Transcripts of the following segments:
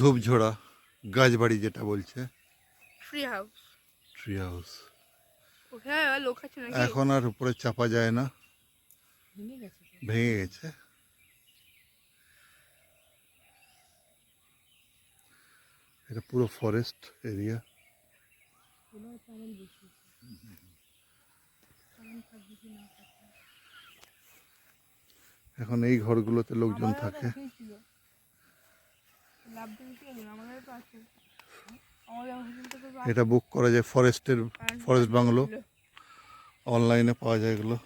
ধূপঝোড়া গাছবাড়ি যেটা বলছে tree house. Tree house. ওখানে লোক আছে নাকি? এখন আর উপরে চাপা যায় না, ভেঙে গেছে। এটা পুরো ফরেস্ট এরিয়া। এখন এই ঘরগুলোতে লোকজন থাকে। এটা বুক করা যায় ফরেস্ট বাংলো, অনলাইনে পাওয়া যায় এগুলো।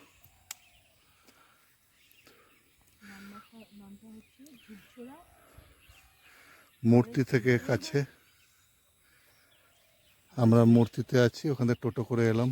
মূর্তি থেকে কাছে, আমরা মূর্তিতে আছি, ওখানে টোটো করে এলাম।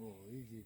ও এই যে